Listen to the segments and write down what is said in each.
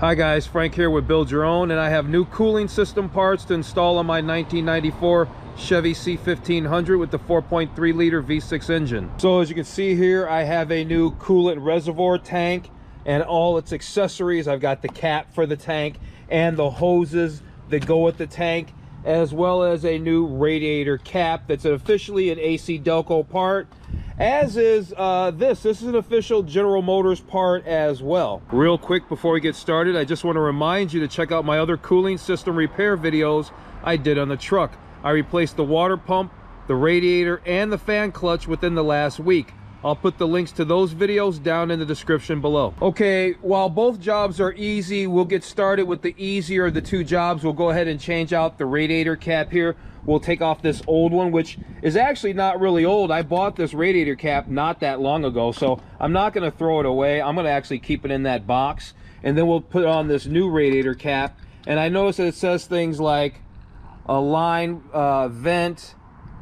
Hi guys, Frank here with Build Your Own, and I have new cooling system parts to install on my 1994 Chevy C1500 with the 4.3 liter V6 engine. So as you can see here, I have a new coolant reservoir tank and all its accessories. I've got the cap for the tank and the hoses that go with the tank, as well as a new radiator cap that's officially an AC Delco part, as is this is an official General Motors part as well. Real quick before we get started, I just want to remind you to check out my other cooling system repair videos I did on the truck. I replaced the water pump, the radiator, and the fan clutch within the last week. I'll put the links to those videos down in the description below. Okay, while both jobs are easy, we'll get started with the easier of the two jobs. We'll go ahead and change out the radiator cap here. We'll take off this old one, which is actually not really old. I bought this radiator cap not that long ago, so I'm not going to throw it away. I'm going to actually keep it in that box, and then we'll put on this new radiator cap. And I noticed that it says things like a line vent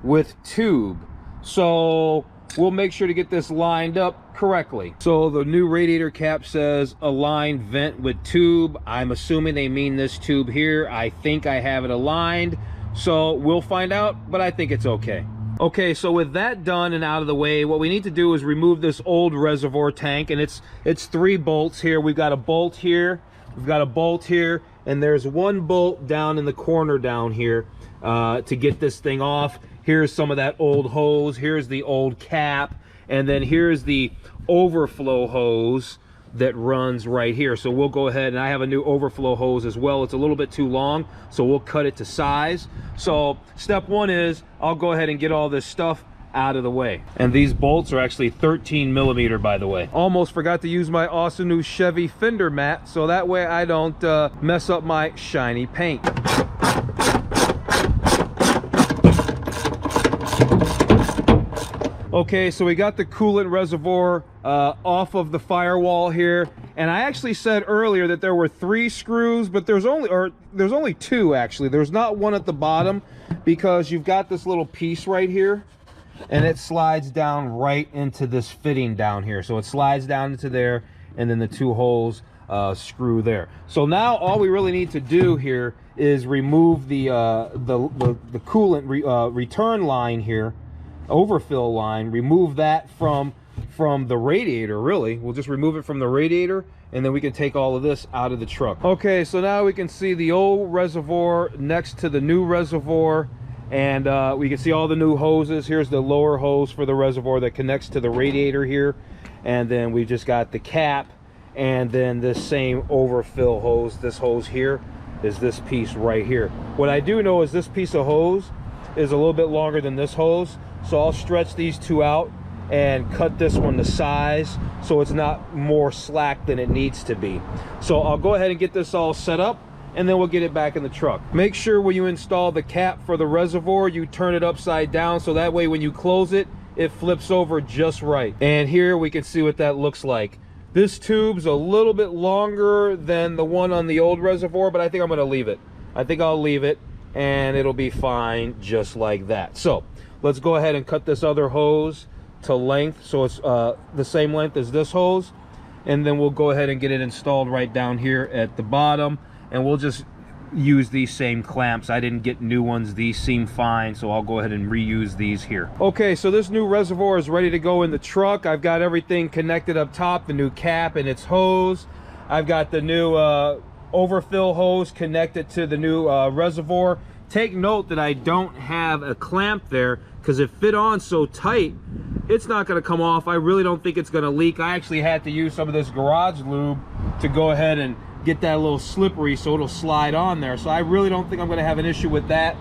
with tube, so we'll make sure to get this lined up correctly. So the new radiator cap says aligned vent with tube. I'm assuming they mean this tube here. I think I have it aligned, so we'll find out, but I think it's okay. Okay, so with that done and out of the way, what we need to do is remove this old reservoir tank, and it's 3 bolts here. We've got a bolt here, we've got a bolt here, and there's one bolt down in the corner down here to get this thing off. Here's some of that old hose, here's the old cap, and then here's the overflow hose that runs right here. So we'll go ahead, and I have a new overflow hose as well. It's a little bit too long, so we'll cut it to size. So step one is I'll go ahead and get all this stuff out of the way. And these bolts are actually 13 millimeter, by the way. Almost forgot to use my awesome new Chevy fender mat, so that way I don't mess up my shiny paint. Okay, so we got the coolant reservoir off of the firewall here, and I actually said earlier that there were 3 screws, but there's only 2 actually. There's not one at the bottom, because you've got this little piece right here, and it slides down right into this fitting down here. So it slides down into there, and then the 2 holes screw there. So now all we really need to do here is remove the coolant return line here, overfill line. Remove that from the radiator. Really, we'll just remove it from the radiator, and then we can take all of this out of the truck. Okay, so now we can see the old reservoir next to the new reservoir, and we can see all the new hoses. Here's the lower hose for the reservoir that connects to the radiator here, and then we just got the cap, and then this same overfill hose. This hose here is this piece right here. What I do know is this piece of hose is a little bit longer than this hose, so I'll stretch these 2 out and cut this one to size so it's not more slack than it needs to be. So I'll go ahead and get this all set up, and then we'll get it back in the truck. Make sure when you install the cap for the reservoir, you turn it upside down, so that way when you close it, it flips over just right. And here we can see what that looks like. This tube's a little bit longer than the one on the old reservoir, but I think I'm gonna leave it. I think I'll leave it, and it'll be fine just like that. So let's go ahead and cut this other hose to length, so it's the same length as this hose, and then we'll go ahead and get it installed right down here at the bottom, and we'll just use these same clamps. I didn't get new ones. These seem fine, so I'll go ahead and reuse these here. Okay, so this new reservoir is ready to go in the truck. I've got everything connected up top, the new cap and its hose. I've got the new overfill hose connected to the new reservoir. Take note that I don't have a clamp there, because it fit on so tight, it's not going to come off. I really don't think it's going to leak. I actually had to use some of this garage lube to go ahead and get that a little slippery so it'll slide on there. So I really don't think I'm going to have an issue with that.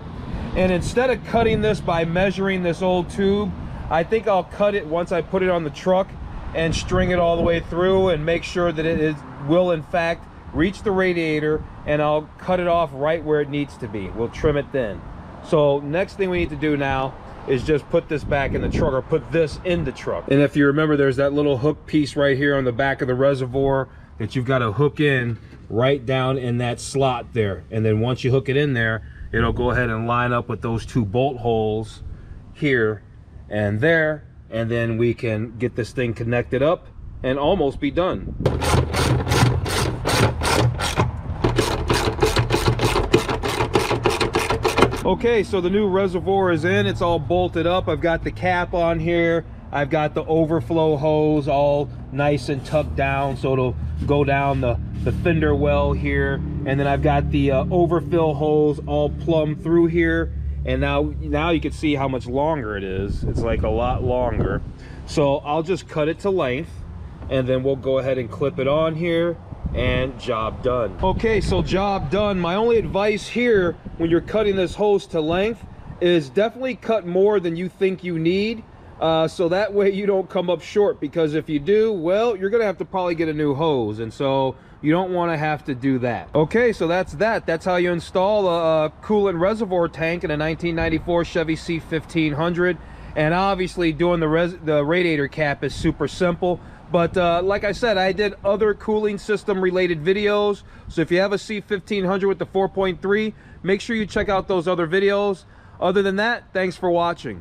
And instead of cutting this by measuring this old tube, I think I'll cut it once I put it on the truck and string it all the way through and make sure that it will in fact reach the radiator, and I'll cut it off right where it needs to be. We'll trim it then. So next thing we need to do now is just put this back in the truck, or put this in the truck. And if you remember, there's that little hook piece right here on the back of the reservoir that you've got to hook in right down in that slot there. And then once you hook it in there, it'll go ahead and line up with those 2 bolt holes here and there, and then we can get this thing connected up and almost be done. Okay, so the new reservoir is in. It's all bolted up. I've got the cap on here. I've got the overflow hose all nice and tucked down, so it'll go down the fender well here. And then I've got the overfill hose all plumbed through here. And now you can see how much longer it is. It's like a lot longer. So I'll just cut it to length, and then we'll go ahead and clip it on here, and job done. Okay, so job done. My only advice here when you're cutting this hose to length is definitely cut more than you think you need, so that way you don't come up short, because if you do, well, you're gonna have to probably get a new hose, and so you don't want to have to do that. Okay, so that's how you install a coolant reservoir tank in a 1994 Chevy C1500. And obviously doing the radiator cap is super simple. But like I said, I did other cooling system related videos. So if you have a C1500 with the 4.3, make sure you check out those other videos. Other than that, thanks for watching.